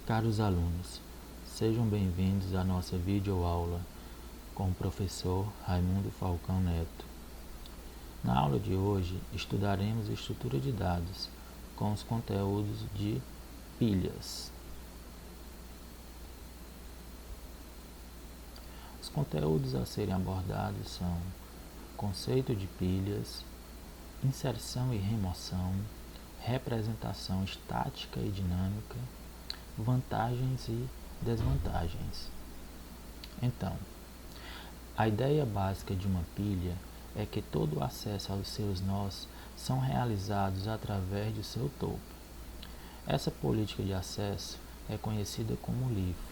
Caros alunos, sejam bem-vindos à nossa videoaula com o professor Raimundo Falcão Neto. Na aula de hoje, estudaremos estrutura de dados com os conteúdos de pilhas. Os conteúdos a serem abordados são conceito de pilhas, inserção e remoção, representação estática e dinâmica, vantagens e desvantagens. Então, a ideia básica de uma pilha é que todo o acesso aos seus nós são realizados através do seu topo. Essa política de acesso é conhecida como LIFO,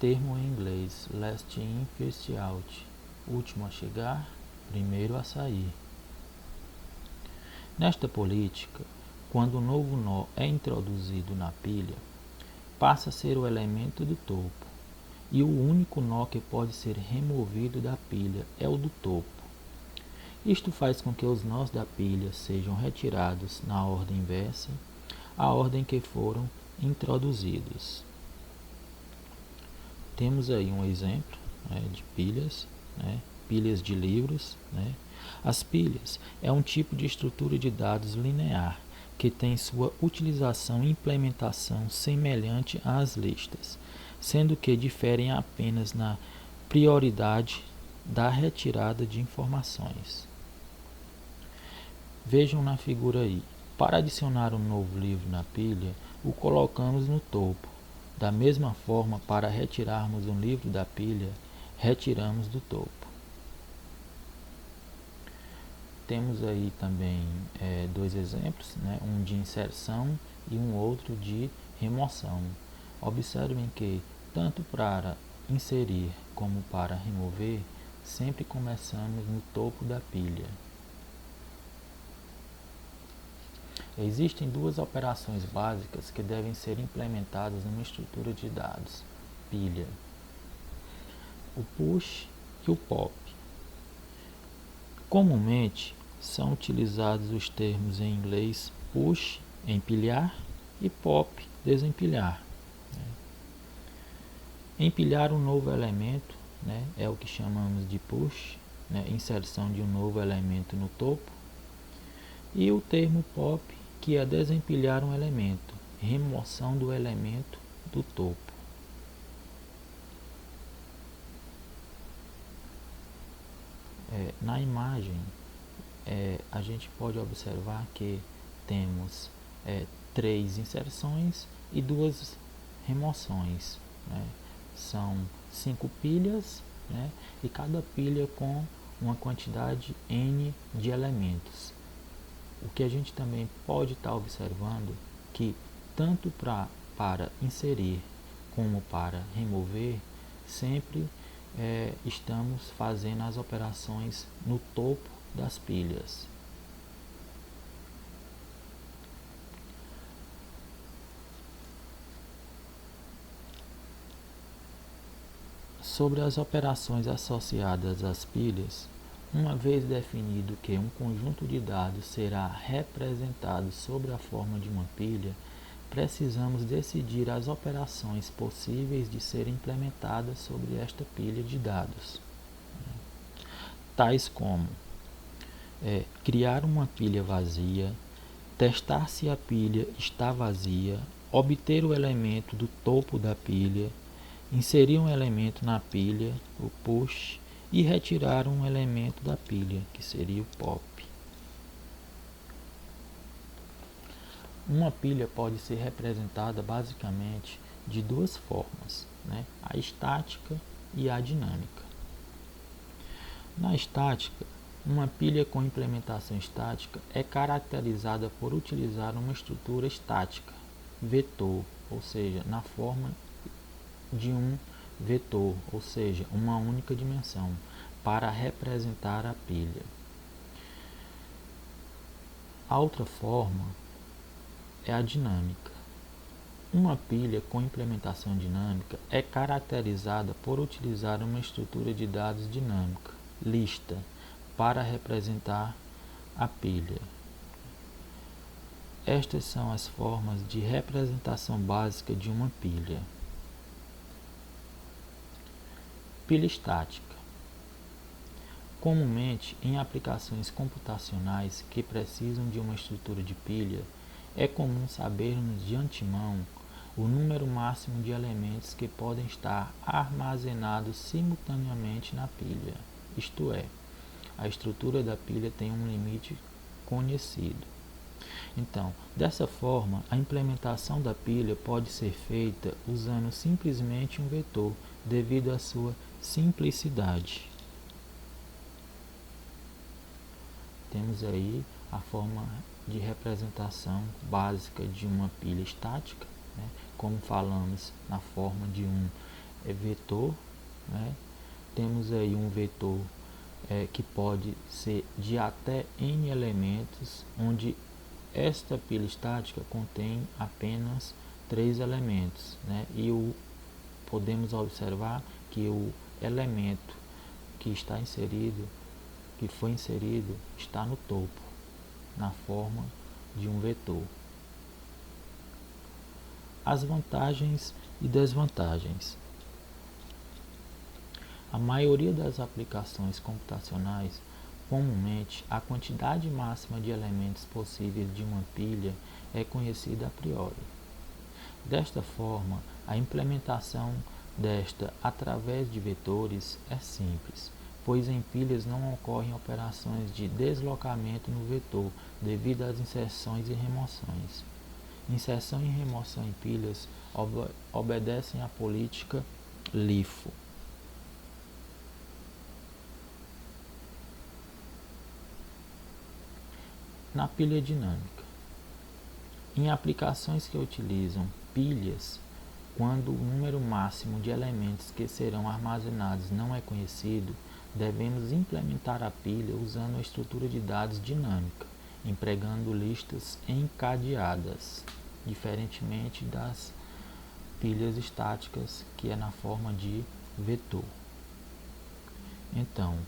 termo em inglês last in, first out, último a chegar, primeiro a sair. Nesta política, quando um novo nó é introduzido na pilha, passa a ser o elemento do topo, e o único nó que pode ser removido da pilha é o do topo. Isto faz com que os nós da pilha sejam retirados na ordem inversa à ordem que foram introduzidos. Temos aí um exemplo de pilhas, pilhas de livros. As pilhas é um tipo de estrutura de dados linear que tem sua utilização e implementação semelhante às listas, sendo que diferem apenas na prioridade da retirada de informações. Vejam na figura aí. Para adicionar um novo livro na pilha, o colocamos no topo. Da mesma forma, para retirarmos um livro da pilha, retiramos do topo. Temos aí também dois exemplos, um de inserção e um outro de remoção. Observem que, tanto para inserir como para remover, sempre começamos no topo da pilha. Existem duas operações básicas que devem ser implementadas numa estrutura de dados, pilha: o push e o pop. Comumente, são utilizados os termos em inglês push, empilhar, e pop, desempilhar. Empilhar um novo elemento é o que chamamos de push, inserção de um novo elemento no topo, e o termo pop, que é desempilhar um elemento, remoção do elemento do topo. Na imagem, a gente pode observar que temos 3 inserções e 2 remoções. São 5 pilhas, e cada pilha com uma quantidade N de elementos. O que a gente também pode estar observando que tanto para inserir como para remover, sempre estamos fazendo as operações no topo das pilhas. Sobre as operações associadas às pilhas, uma vez definido que um conjunto de dados será representado sob a forma de uma pilha, precisamos decidir as operações possíveis de serem implementadas sobre esta pilha de dados, tais como criar uma pilha vazia, testar se a pilha está vazia, obter o elemento do topo da pilha, inserir um elemento na pilha, o push, e retirar um elemento da pilha, que seria o pop. Uma pilha pode ser representada basicamente de duas formas, a estática e a dinâmica. Na estática, uma pilha com implementação estática é caracterizada por utilizar uma estrutura estática, vetor, ou seja, na forma de um vetor, ou seja, uma única dimensão, para representar a pilha. A outra forma é a dinâmica. Uma pilha com implementação dinâmica é caracterizada por utilizar uma estrutura de dados dinâmica, lista, para representar a pilha. Estas são as formas de representação básica de uma pilha. Pilha estática. Comumente, em aplicações computacionais que precisam de uma estrutura de pilha, é comum sabermos de antemão o número máximo de elementos que podem estar armazenados simultaneamente na pilha, isto é, a estrutura da pilha tem um limite conhecido. Então, dessa forma, a implementação da pilha pode ser feita usando simplesmente um vetor, devido à sua simplicidade. Temos aí a forma de representação básica de uma pilha estática, né? Como falamos na forma de um vetor, né? Temos aí um vetor que pode ser de até n elementos, onde esta pilha estática contém apenas 3 elementos, né? E podemos observar que o elemento que está inserido, que foi inserido, está no topo, na forma de um vetor. As vantagens e desvantagens. A maioria das aplicações computacionais, comumente, a quantidade máxima de elementos possíveis de uma pilha é conhecida a priori. Desta forma, a implementação desta através de vetores é simples, pois em pilhas não ocorrem operações de deslocamento no vetor devido às inserções e remoções. Inserção e remoção em pilhas obedecem à política LIFO. Na pilha dinâmica. Em aplicações que utilizam pilhas, quando o número máximo de elementos que serão armazenados não é conhecido, devemos implementar a pilha usando a estrutura de dados dinâmica, empregando listas encadeadas, diferentemente das pilhas estáticas, que é na forma de vetor. Então,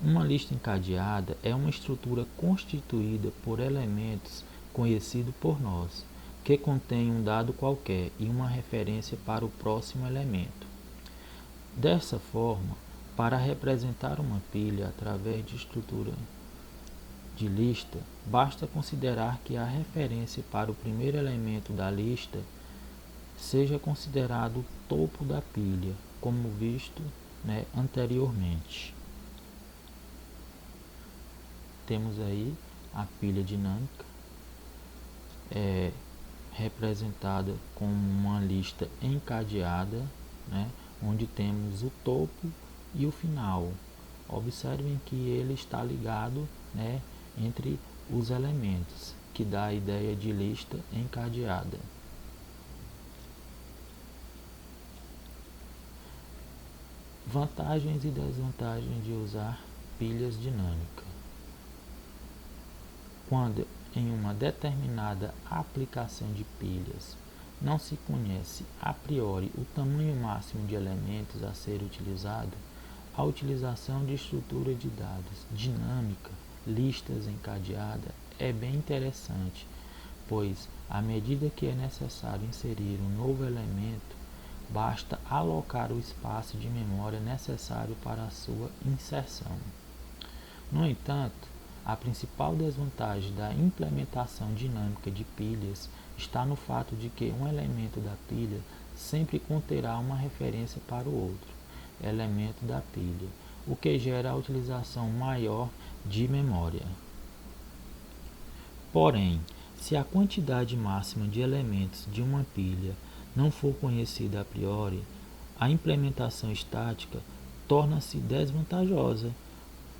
uma lista encadeada é uma estrutura constituída por elementos conhecidos por nós, que contém um dado qualquer e uma referência para o próximo elemento. Dessa forma, para representar uma pilha através de estrutura de lista, basta considerar que a referência para o primeiro elemento da lista seja considerado o topo da pilha, como visto, anteriormente. Temos aí a pilha dinâmica, representada como uma lista encadeada, onde temos o topo e o final. Observem que ele está ligado, entre os elementos, que dá a ideia de lista encadeada. Vantagens e desvantagens de usar pilhas dinâmicas. Quando em uma determinada aplicação de pilhas não se conhece a priori o tamanho máximo de elementos a ser utilizado, a utilização de estrutura de dados dinâmica, listas encadeadas, é bem interessante, pois à medida que é necessário inserir um novo elemento, basta alocar o espaço de memória necessário para a sua inserção. No entanto, a principal desvantagem da implementação dinâmica de pilhas está no fato de que um elemento da pilha sempre conterá uma referência para o outro elemento da pilha, o que gera a utilização maior de memória. Porém, se a quantidade máxima de elementos de uma pilha não for conhecida a priori, a implementação estática torna-se desvantajosa,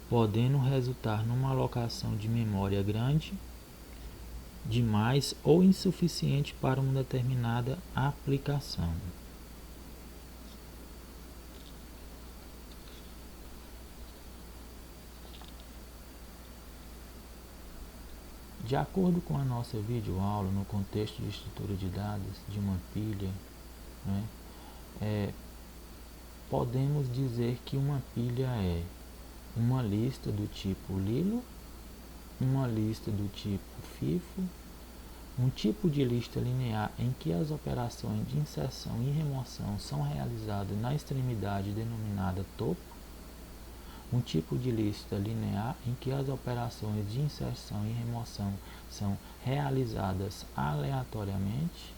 podendo resultar numa alocação de memória grande demais ou insuficiente para uma determinada aplicação. De acordo com a nossa videoaula, no contexto de estrutura de dados de uma pilha, podemos dizer que uma pilha é uma lista do tipo Lilo, uma lista do tipo FIFO, Um tipo de lista linear em que as operações de inserção e remoção são realizadas na extremidade denominada topo. Um tipo de lista linear em que as operações de inserção e remoção são realizadas aleatoriamente,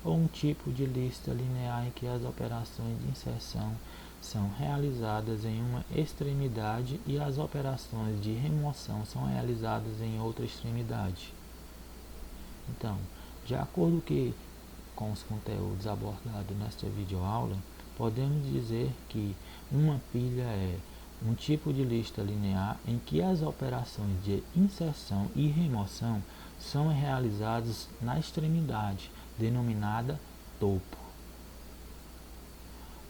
ou um tipo de lista linear em que as operações de inserção são realizadas em uma extremidade e as operações de remoção são realizadas em outra extremidade. Então, de acordo com os conteúdos abordados nesta videoaula, podemos dizer que uma pilha é um tipo de lista linear em que as operações de inserção e remoção são realizadas na extremidade, denominada topo.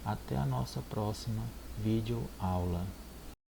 Até a nossa próxima videoaula.